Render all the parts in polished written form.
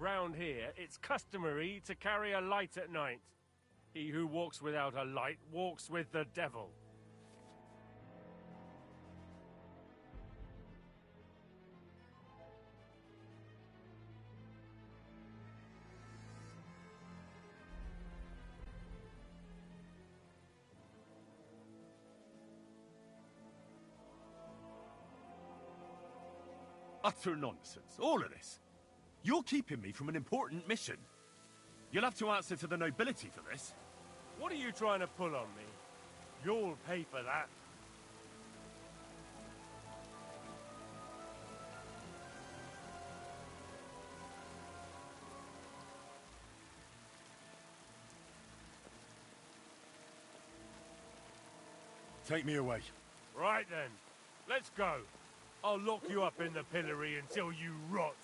Around here, it's customary to carry a light at night. He who walks without a light walks with the devil. Utter nonsense, all of this. You're keeping me from an important mission. You'll have to answer to the nobility for this. What are you trying to pull on me? You'll pay for that. Take me away. Right then, let's go. I'll lock you up in the pillory until you rot.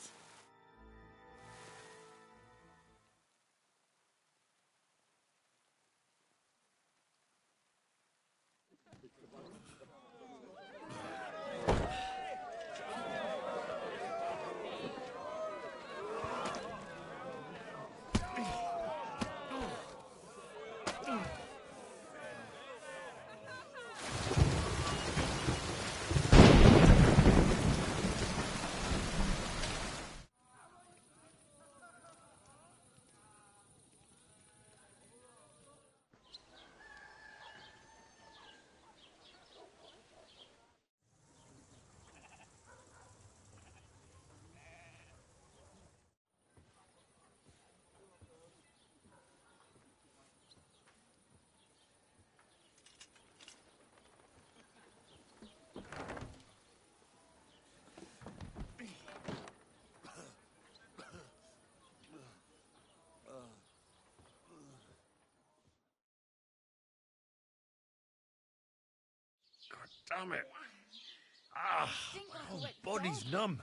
Damn it. Ah, my whole body's numb.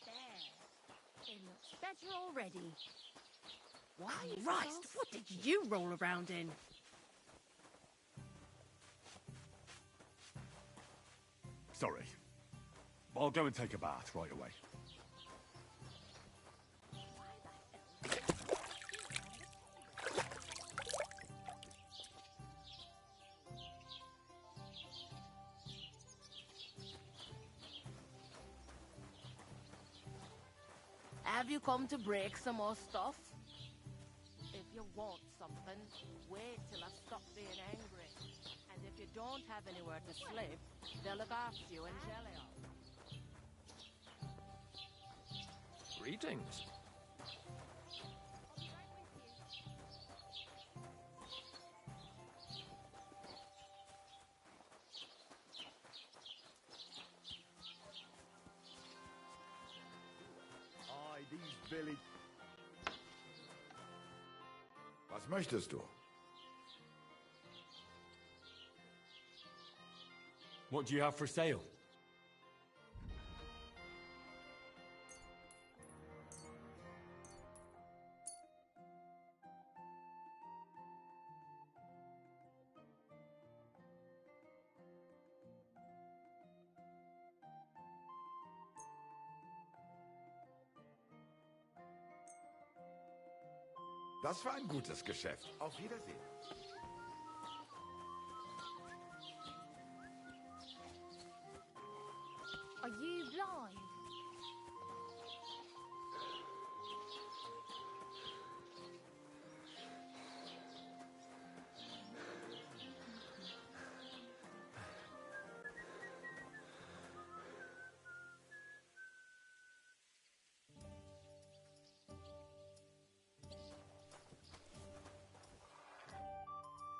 There. It looks better already. Why, Christ, what did you roll around in? Sorry. I'll go and take a bath right away. Have you come to break some more stuff? If you want something, wait till I stop being angry. And if you don't have anywhere to sleep, they'll look after you in Jelly. Greetings. These village... Was möchtest du? What do you have for sale? Das war ein gutes Geschäft. Auf Wiedersehen. Are you blind?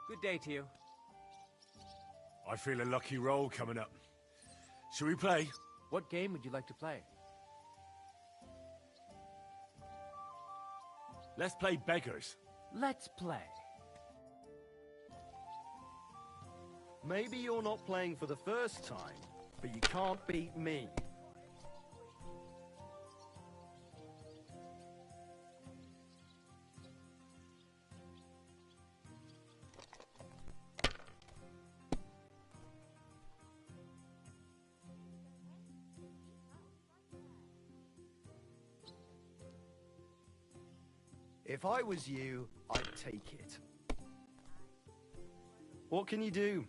Good day to you. I feel a lucky roll coming up. Shall we play? What game would you like to play? Let's play beggars. Let's play. Maybe you're not playing for the first time, but you can't beat me. If I was you, I'd take it. What can you do?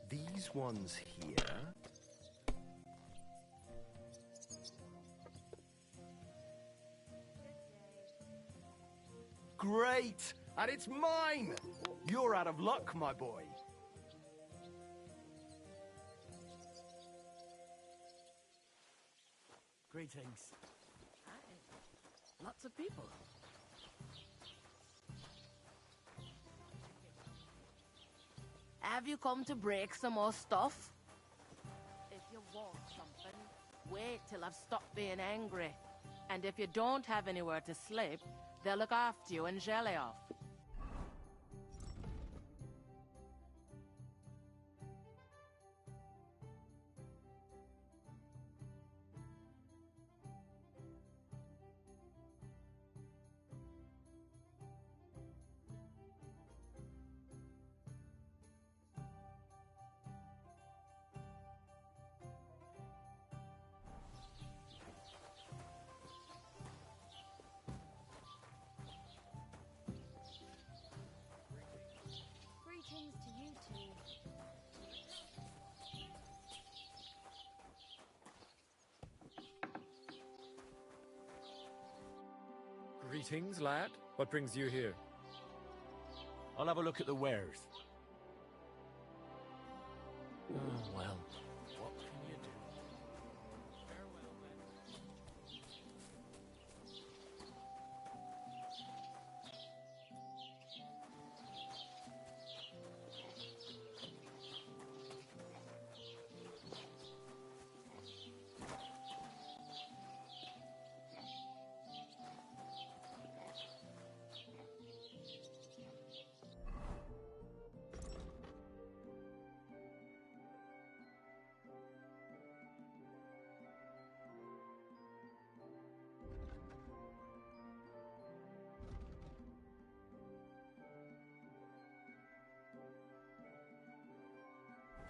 These ones here. Great! And it's mine! You're out of luck, my boy. Greetings. Hi. Lots of people. Have you come to break some more stuff? If you want something, wait till I've stopped being angry. And if you don't have anywhere to sleep, they'll look after you and jelly off. Greetings to you two. Greetings, lad. What brings you here? I'll have a look at the wares. Oh, well. What can you do?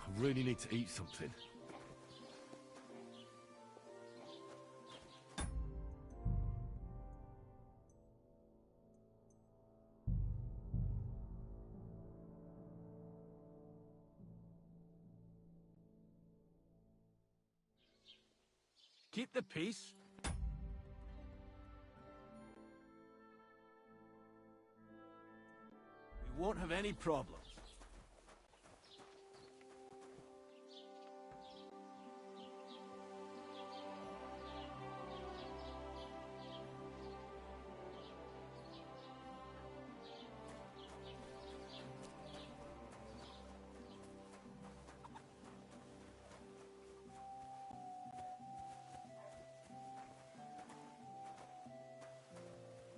I really need to eat something. Keep the peace. We won't have any problems.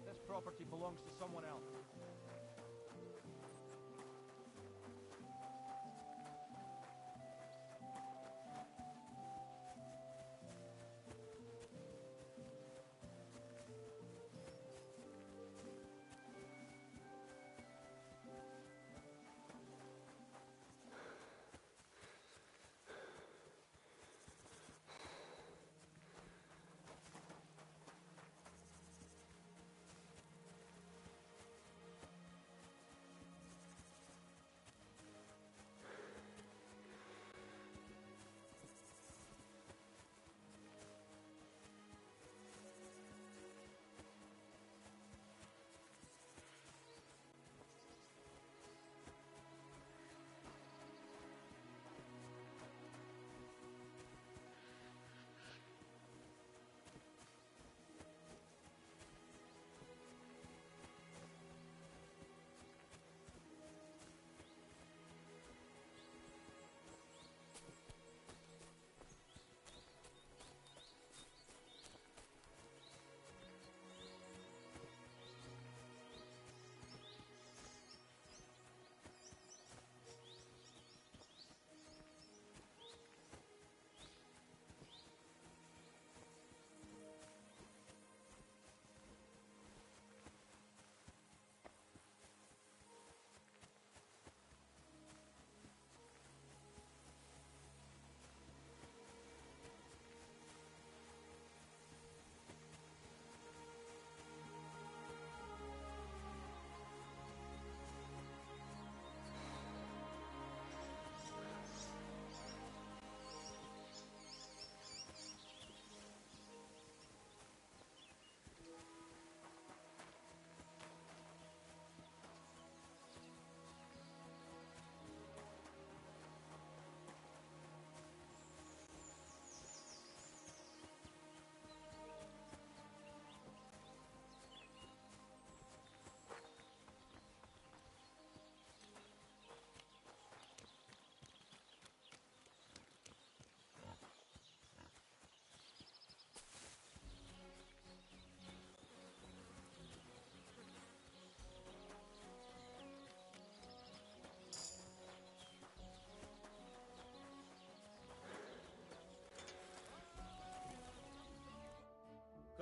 This property belongs to someone else.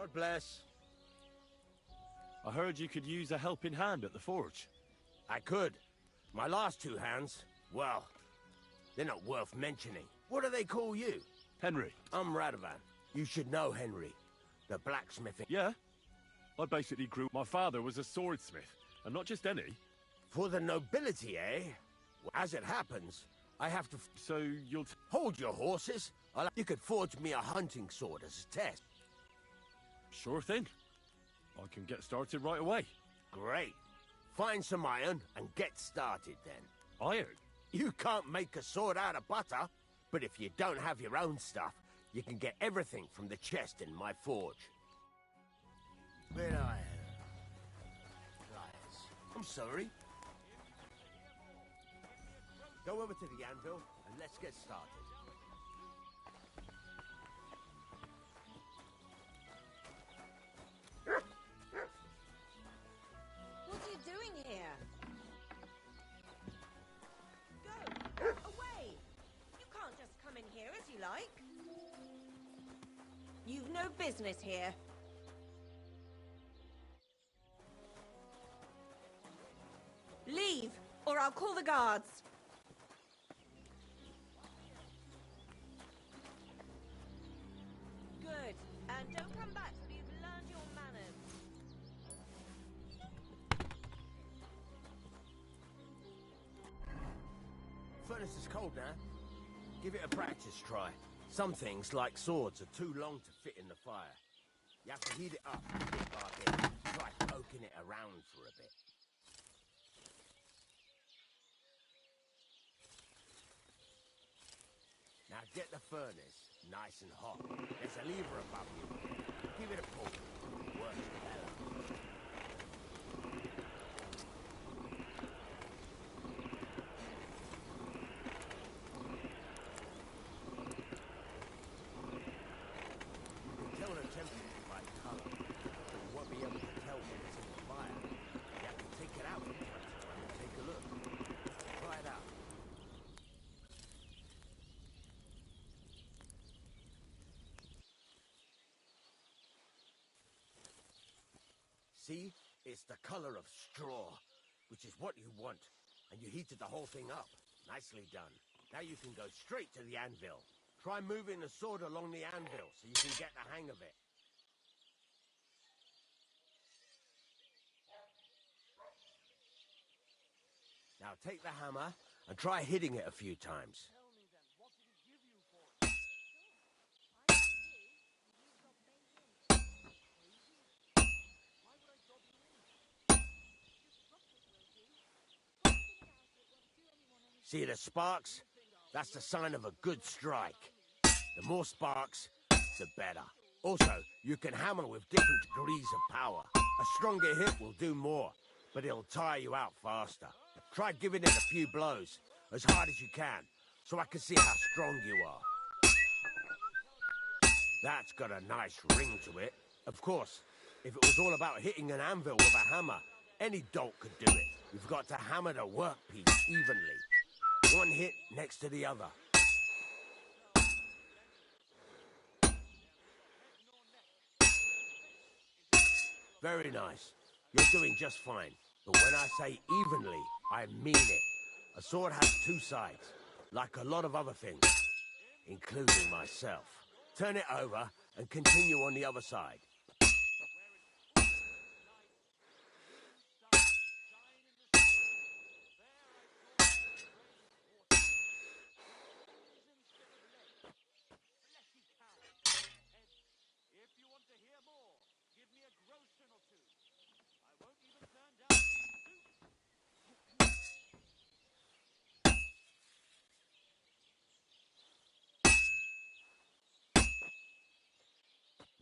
God bless. I heard you could use a helping hand at the forge. I could. My last two hands, well, they're not worth mentioning. What do they call you? Henry. I'm Radovan. You should know Henry. The blacksmithing. Yeah? I basically grew... My father was a swordsmith, and not just any. For the nobility, eh? Well, as it happens, I have to... So you'll... Hold your horses. You could forge me a hunting sword as a test. Sure thing. I can get started right away. Great. Find some iron and get started then. Iron? You can't make a sword out of butter, but if you don't have your own stuff, you can get everything from the chest in my forge. But liars. I'm sorry. Go over to the anvil and let's get started. What are you doing here? Go! Away! You can't just come in here as you like. You've no business here. Leave, or I'll call the guards. Good. And don't come back till you've learned your manners. Furnace is cold now. Give it a practice try. Some things, like swords, are too long to fit in the fire. You have to heat it up bit by bit. Try poking it around for a bit. Now get the furnace nice and hot. There's a lever above you. Give it a pull. Work the hell out. You can tell the temperature by the colour, but you won't be able to tell when it's in the fire. You have to take it out from time to time and take a look. Try it out. See? It's the color of straw, which is what you want. And you heated the whole thing up. Nicely done. Now you can go straight to the anvil. Try moving the sword along the anvil so you can get the hang of it. Now take the hammer and try hitting it a few times. See the sparks? That's the sign of a good strike. The more sparks, the better. Also, you can hammer with different degrees of power. A stronger hit will do more, but it'll tire you out faster. Try giving it a few blows, as hard as you can, so I can see how strong you are. That's got a nice ring to it. Of course, if it was all about hitting an anvil with a hammer, any dolt could do it. You've got to hammer the workpiece evenly. One hit next to the other. Very nice. You're doing just fine. But when I say evenly, I mean it. A sword has two sides, like a lot of other things, including myself. Turn it over and continue on the other side.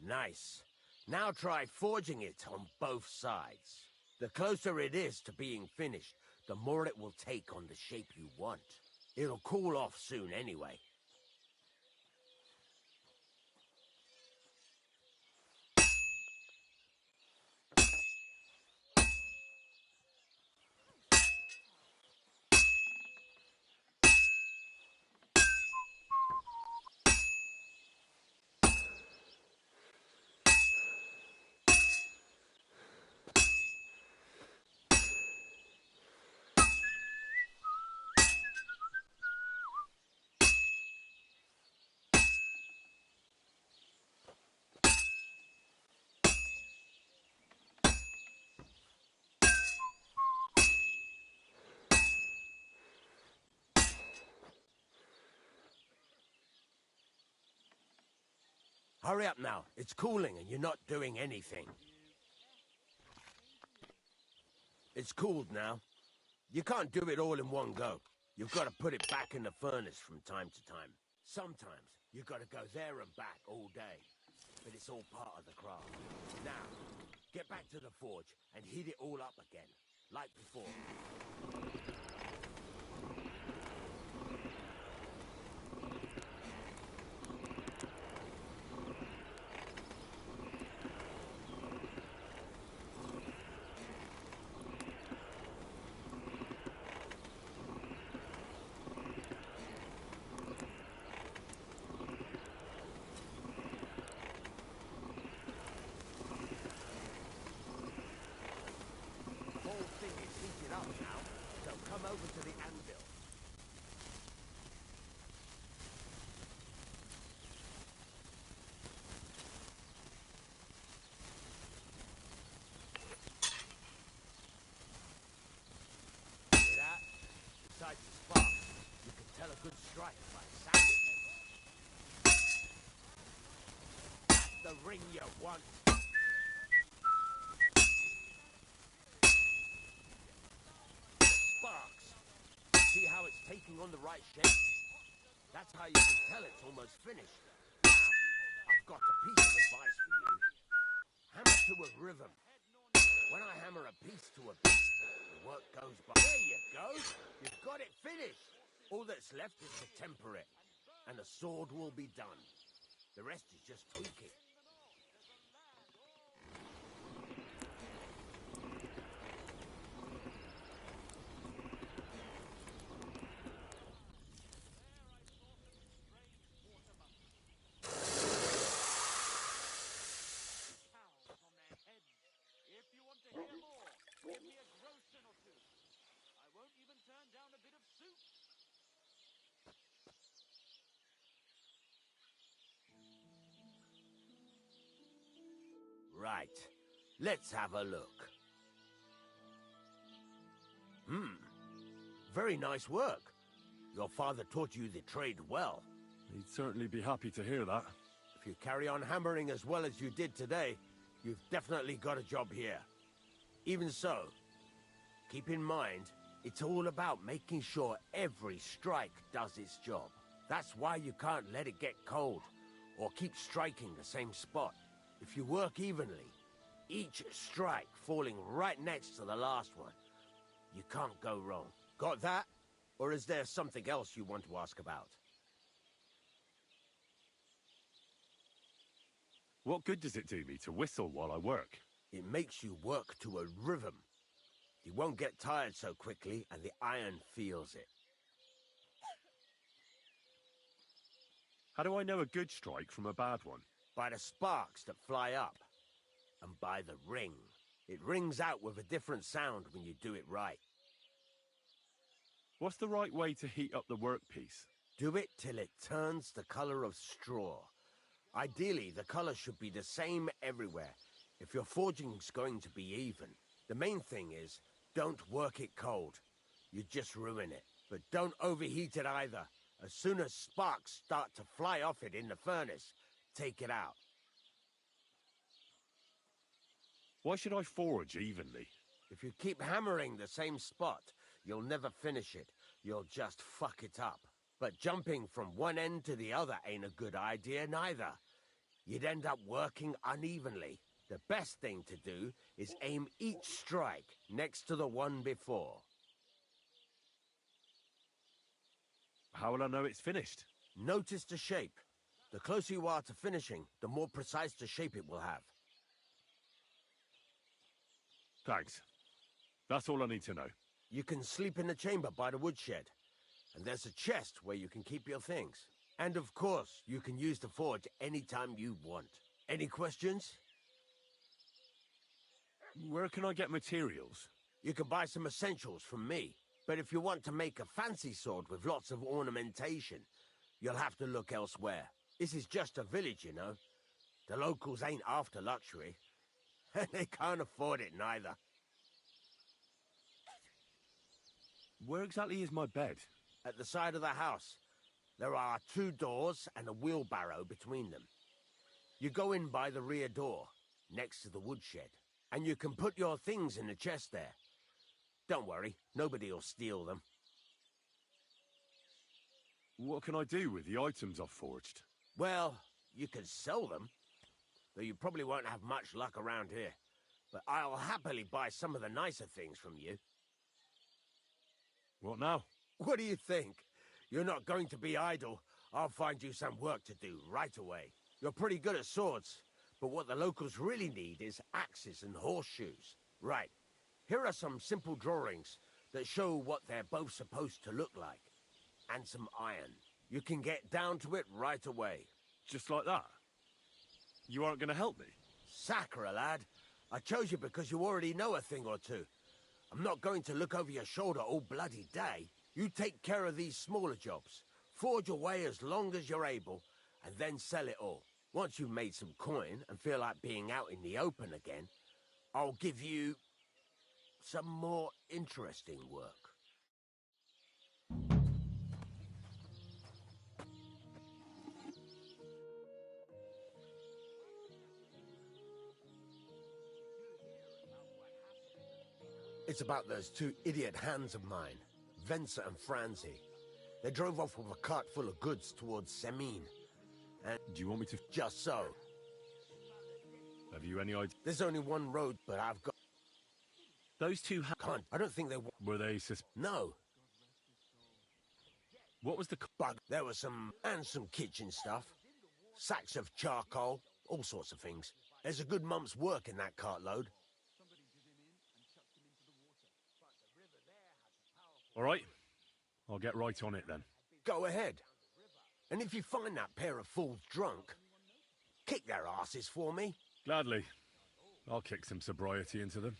Nice. Now try forging it on both sides. The closer it is to being finished, the more it will take on the shape you want. It'll cool off soon anyway. Hurry up now. It's cooling and you're not doing anything. It's cooled now. You can't do it all in one go. You've got to put it back in the furnace from time to time. Sometimes you've got to go there and back all day. But it's all part of the craft. Now, get back to the forge and heat it all up again, like before. Over to the anvil. See that? Besides the spark, you can tell a good strike by sounding them. That's the ring you want. Sparks. See how it's taking on the right shape? That's how you can tell it's almost finished. Now, I've got a piece of advice for you. Hammer to a rhythm. When I hammer a piece to a beat, the work goes by. There you go. You've got it finished. All that's left is to temper it, and the sword will be done. The rest is just tweaking. Right. Let's have a look. Very nice work. Your father taught you the trade well. He'd certainly be happy to hear that. If you carry on hammering as well as you did today, you've definitely got a job here. Even so, keep in mind, it's all about making sure every strike does its job. That's why you can't let it get cold, or keep striking the same spot. If you work evenly, each strike falling right next to the last one, you can't go wrong. Got that? Or is there something else you want to ask about? What good does it do me to whistle while I work? It makes you work to a rhythm. You won't get tired so quickly, and the iron feels it. How do I know a good strike from a bad one? By the sparks that fly up, and by the ring. It rings out with a different sound when you do it right. What's the right way to heat up the workpiece? Do it till it turns the color of straw. Ideally, the color should be the same everywhere, if your forging's going to be even. The main thing is, don't work it cold. You just ruin it. But don't overheat it either. As soon as sparks start to fly off it in the furnace, take it out. Why should I forge evenly? If you keep hammering the same spot, you'll never finish it. You'll just fuck it up. But jumping from one end to the other ain't a good idea neither. You'd end up working unevenly. The best thing to do is aim each strike next to the one before. How will I know it's finished? Notice the shape. The closer you are to finishing, the more precise the shape it will have. Thanks. That's all I need to know. You can sleep in the chamber by the woodshed. And there's a chest where you can keep your things. And of course, you can use the forge anytime you want. Any questions? Where can I get materials? You can buy some essentials from me. But if you want to make a fancy sword with lots of ornamentation, you'll have to look elsewhere. This is just a village, you know. The locals ain't after luxury. They can't afford it neither. Where exactly is my bed? At the side of the house. There are 2 doors and a wheelbarrow between them. You go in by the rear door, next to the woodshed, and you can put your things in the chest there. Don't worry, nobody'll steal them. What can I do with the items I've forged? Well, you can sell them, though you probably won't have much luck around here. But I'll happily buy some of the nicer things from you. What now? What do you think? You're not going to be idle. I'll find you some work to do right away. You're pretty good at swords, but what the locals really need is axes and horseshoes. Right, here are some simple drawings that show what they're both supposed to look like. And some iron. You can get down to it right away. Just like that? You aren't going to help me? Sacre, lad. I chose you because you already know a thing or two. I'm not going to look over your shoulder all bloody day. You take care of these smaller jobs. Forge away as long as you're able, and then sell it all. Once you've made some coin and feel like being out in the open again, I'll give you some more interesting work. It's about those two idiot hands of mine, Venser and Franzi. They drove off with a cart full of goods towards Semine. And do you want me to... Just so. Have you any idea? There's only one road, but I've got... Those two Can't. I don't think they... Were they No. What was the... Bug. There was some... And some kitchen stuff. Sacks of charcoal. All sorts of things. There's a good month's work in that cartload. All right. I'll get right on it then. Go ahead. And if you find that pair of fools drunk, kick their asses for me. Gladly. I'll kick some sobriety into them.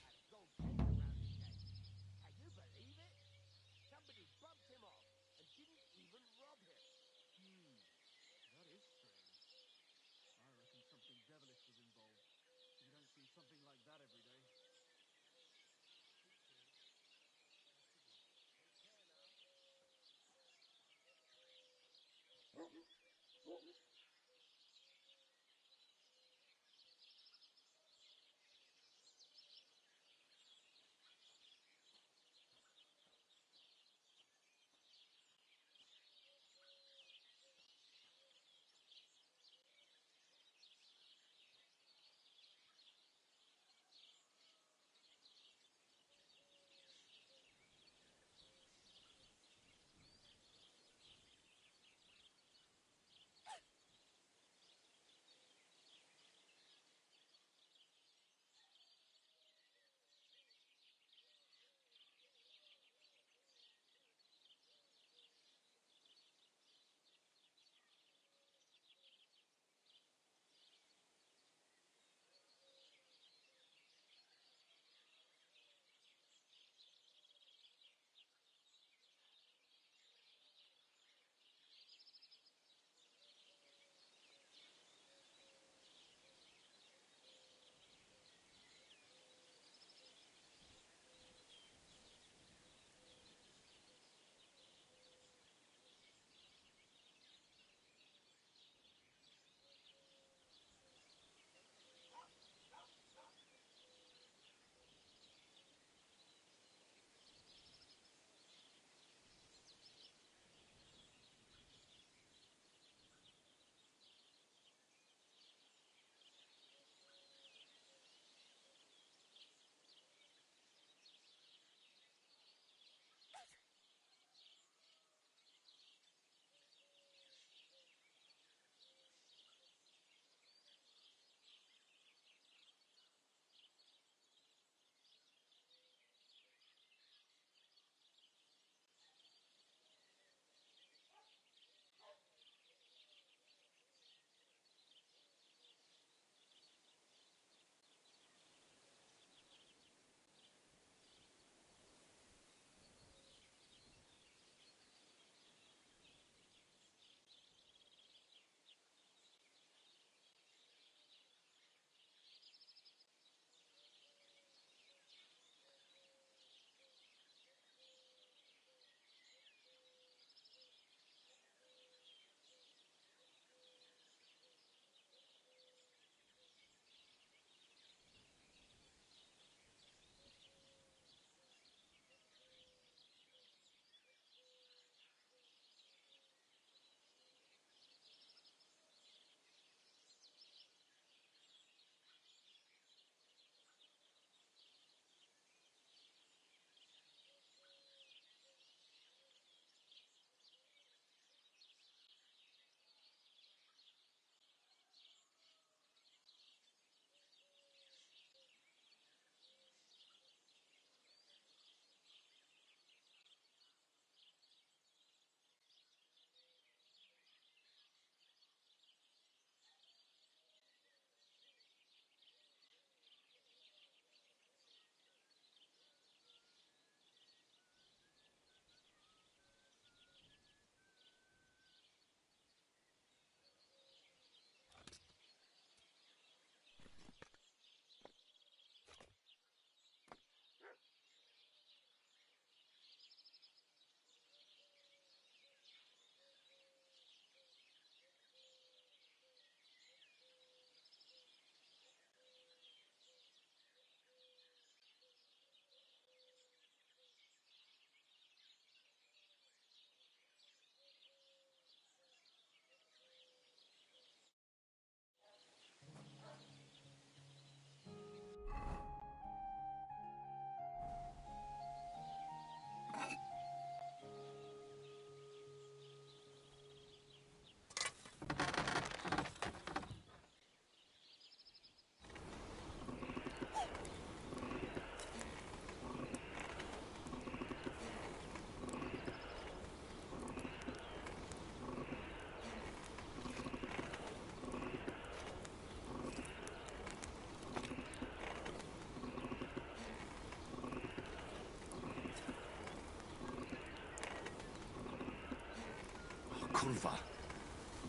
Kurva.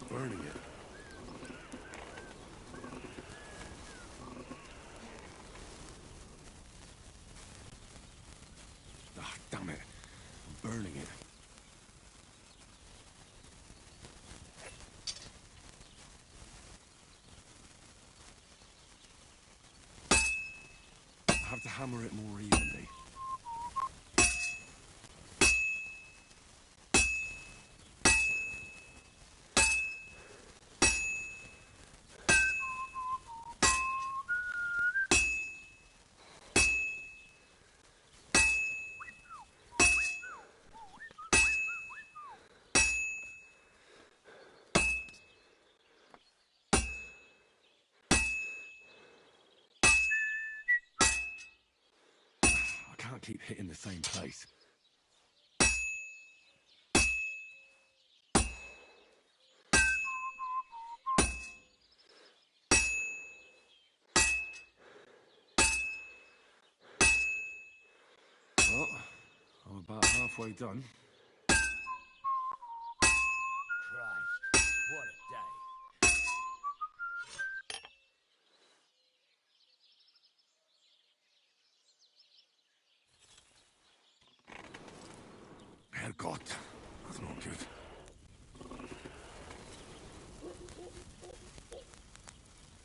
Burning it. Ah, damn it. I'm burning it. I have to hammer it more evenly. I can't keep hitting the same place. Well, I'm about halfway done. Christ, what a day. Herrgott, that's not good.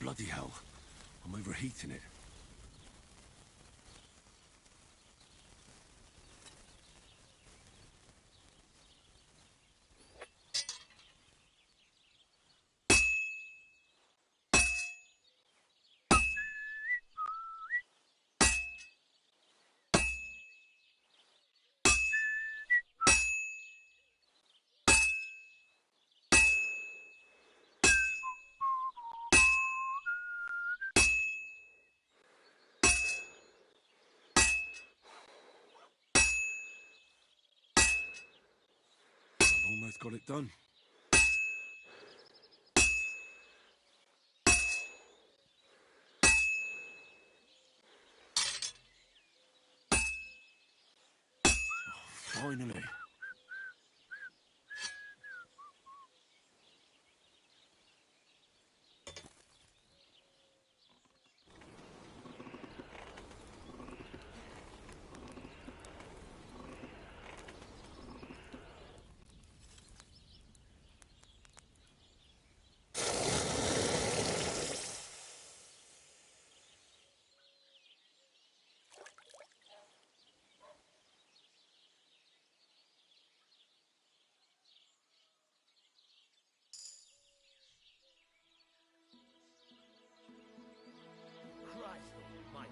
Bloody hell, I'm overheating it. I've almost got it done. Finally. Christ almighty.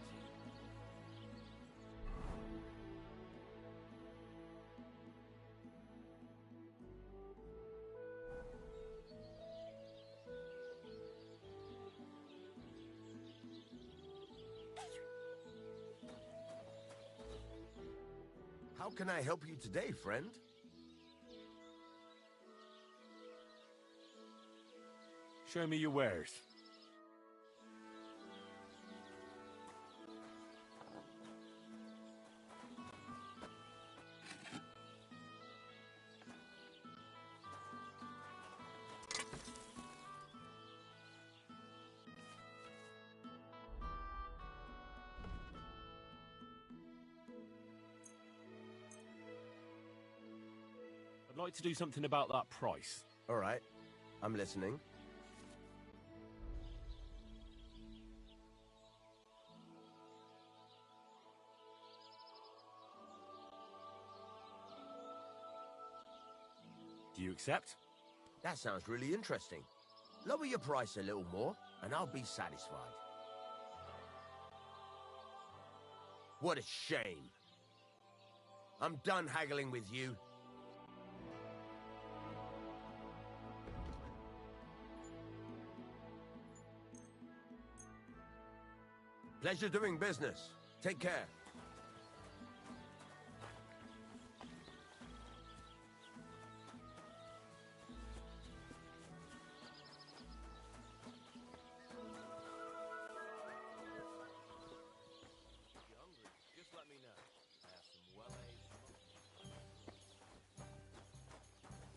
How can I help you today, friend? Show me your wares. I'd like to do something about that price. All right, I'm listening. Do you accept? That sounds really interesting. Lower your price a little more, and I'll be satisfied. What a shame. I'm done haggling with you. Pleasure doing business. Take care.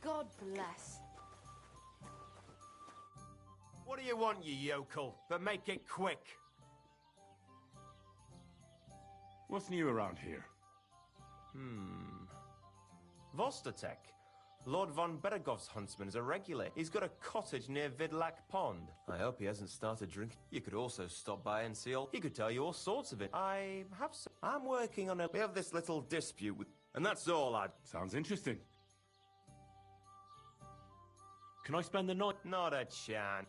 God bless. What do you want, you yokel? But make it quick. What's new around here? Vostatek. Lord von Beregov's huntsman is a regular. He's got a cottage near Vidlak Pond. I hope he hasn't started drinking. You could also stop by and see all. He could tell you all sorts of it. I'm working on a. We have this little dispute with. And that's all, lad. Sounds interesting. Can I spend the night? Not a chance.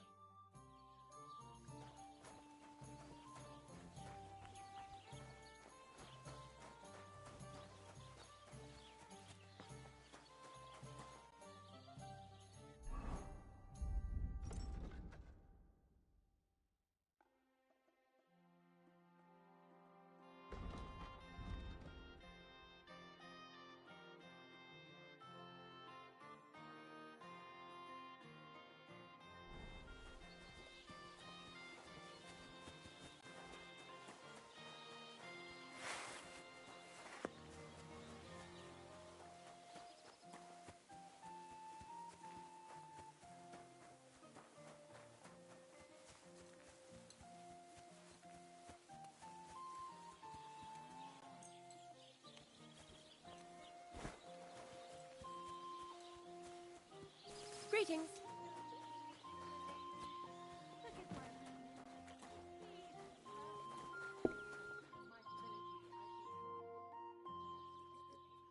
Greetings.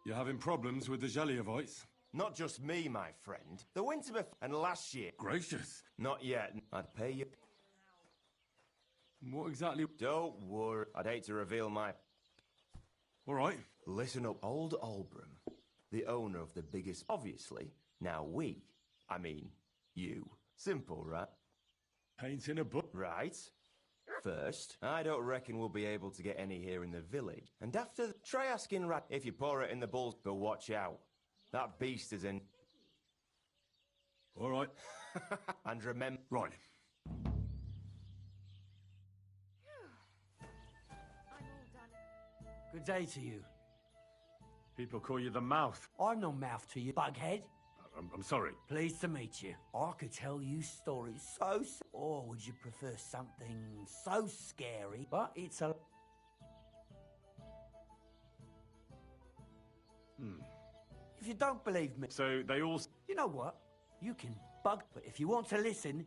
You're having problems with the Zheliovites? Not just me, my friend. The winter and last year. Gracious. Not yet. I'd pay you. What exactly? Don't worry. I'd hate to reveal my... All right. Listen up. Old Albram, the owner of the biggest... Obviously. Now I mean, you. Simple, right? Painting a book. Right. First, I don't reckon we'll be able to get any here in the village. And after, try asking Rat if you pour it in the bulls, but watch out. That beast is in... All right. And remember... Right. Good day to you. People call you the mouth. I'm no mouth to you, bughead. I'm sorry. Pleased to meet you. I could tell you stories or would you prefer something so scary? But it's a... If you don't believe me... So they all... You know what? You can bug, but if you want to listen...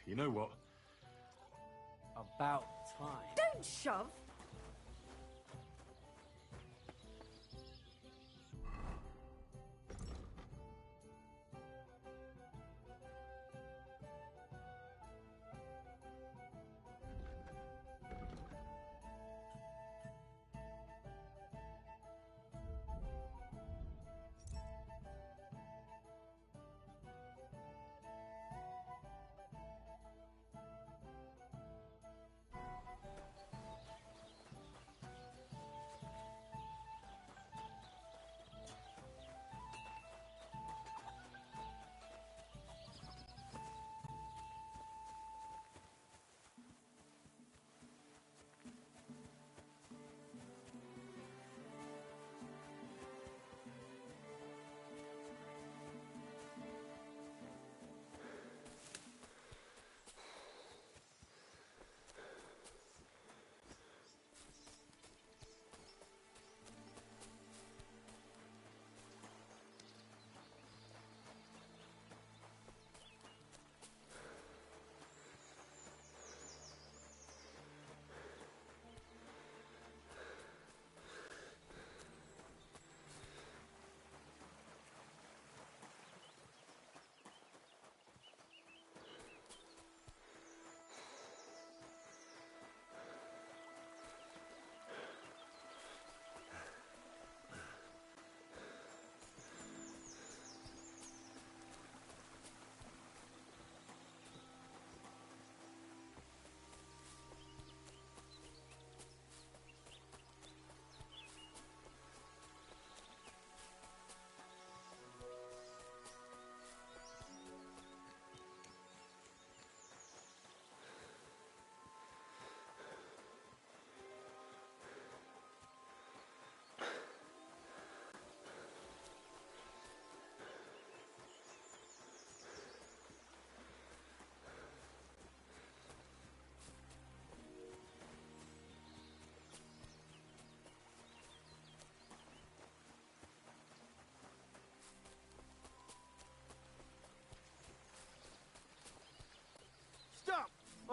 You know what? About time. Don't shove.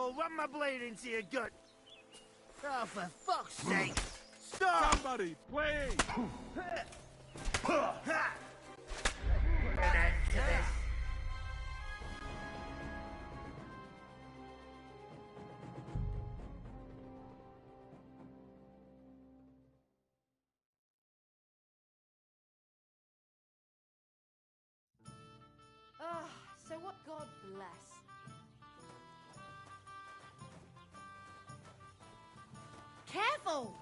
or run my blade into your gut. Oh, for fuck's sake! Stop! Somebody, please! Put an end to this. Ah, so what God bless. Careful!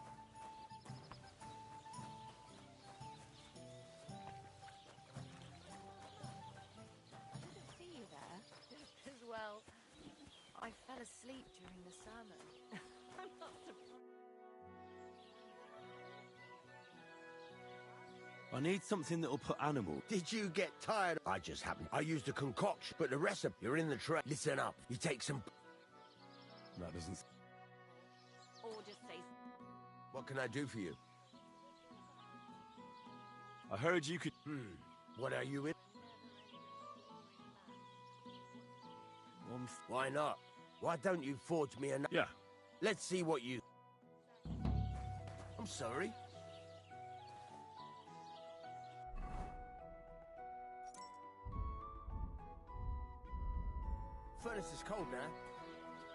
I didn't see you there. As well, I fell asleep during the sermon. I'm not surprised. I need something that'll put animal. Did you get tired? I just happened. I used a concoction, but the recipe, you're in the tray. Listen up. You take some... That doesn't... Or just say... What can I do for you? I heard you could... What are you in? Why not? Why don't you forge me a... Yeah. Let's see what you... I'm sorry. Furnace is cold now.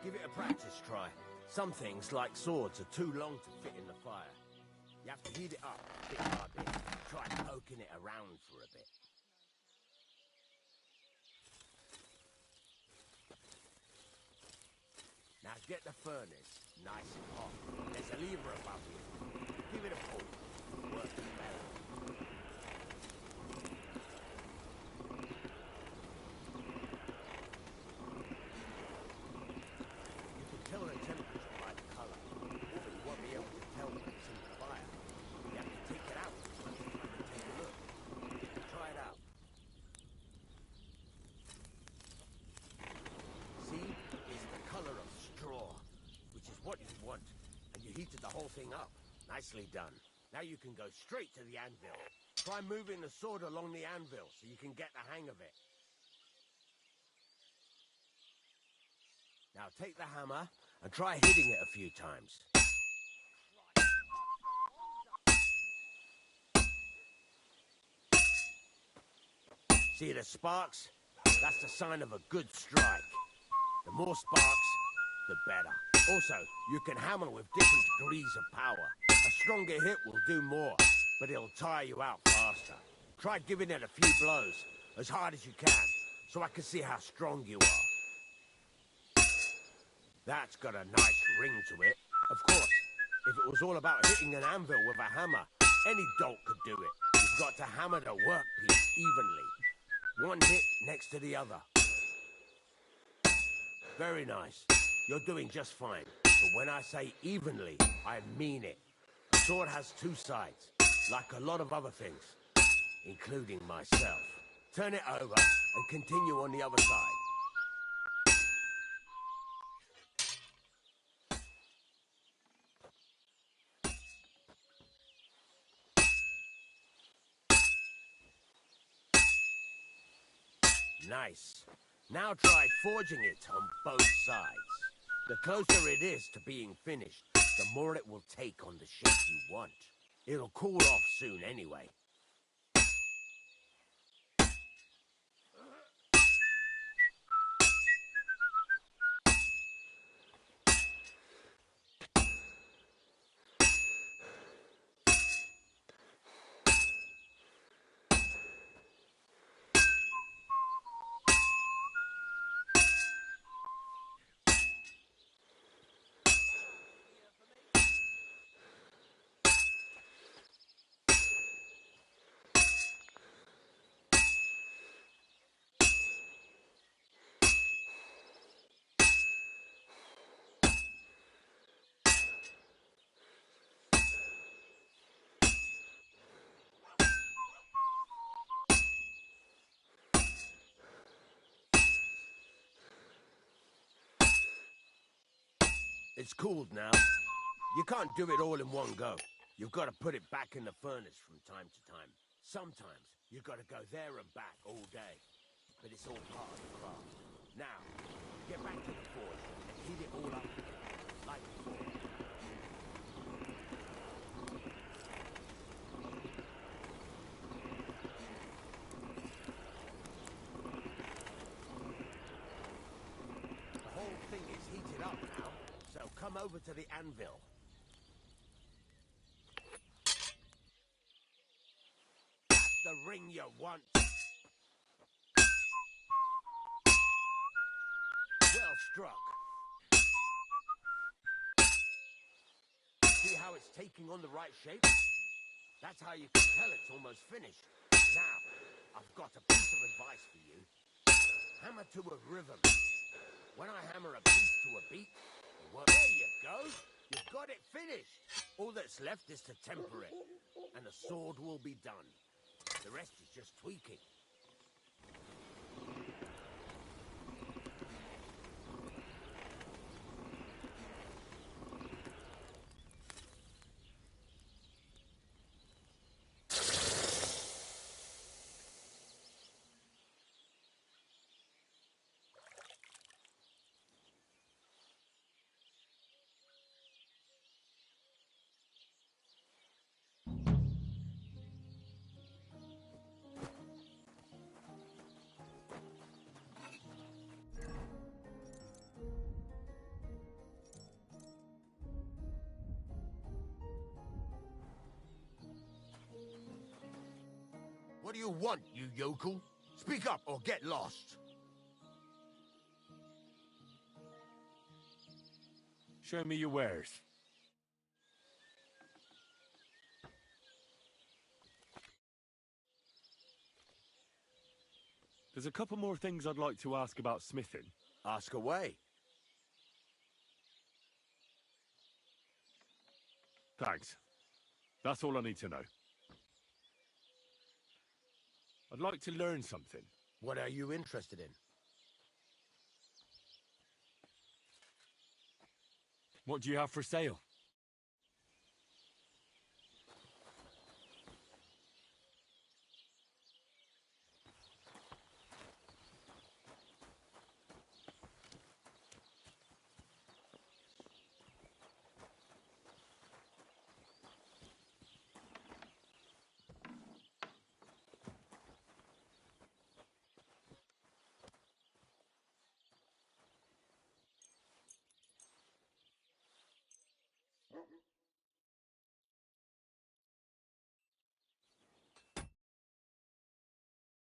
Give it a practice try. Some things, like swords, are too long to fit in the fire. You have to heat it up bit by bit. Try poking it around for a bit. Now get the furnace nice and hot. There's a lever above you. Give it a pull. Work the bell. You can tell the temperature by the colour, but you won't be able to tell when it's in the fire. You have to take it out and take a look. Try it out. See? It's the colour of straw, which is what you want. And you heated the whole thing up. Nicely done. Now you can go straight to the anvil. Try moving the sword along the anvil so you can get the hang of it. Now take the hammer and try hitting it a few times. See the sparks? That's the sign of a good strike. The more sparks, the better. Also, you can hammer with different degrees of power. A stronger hit will do more, but it'll tire you out faster. Try giving it a few blows, as hard as you can, so I can see how strong you are. That's got a nice ring to it. Of course, if it was all about hitting an anvil with a hammer, any dolt could do it. You've got to hammer the workpiece evenly. One hit next to the other. Very nice. You're doing just fine. But when I say evenly, I mean it. A sword has two sides, like a lot of other things, including myself. Turn it over and continue on the other side. Nice. Now try forging it on both sides. The closer it is to being finished, the more it will take on the shape you want. It'll cool off soon anyway. It's cooled now. You can't do it all in one go. You've got to put it back in the furnace from time to time. Sometimes you've got to go there and back all day. But it's all part of the craft. Now, get back to the forge and heat it all up like before. The whole thing is heated up now, so come over to the anvil. That's the ring you want. Well struck. See how it's taking on the right shape? That's how you can tell it's almost finished. Now, I've got a piece of advice for you. Hammer to a rhythm. When I hammer a piece to a beat, well, there you go. You've got it finished. All that's left is to temper it, and the sword will be done. The rest is just tweaking. What do you want, you yokel? Speak up or get lost. Show me your wares. There's a couple more things I'd like to ask about smithing. Ask away. Thanks. That's all I need to know. I'd like to learn something. What are you interested in? What do you have for sale?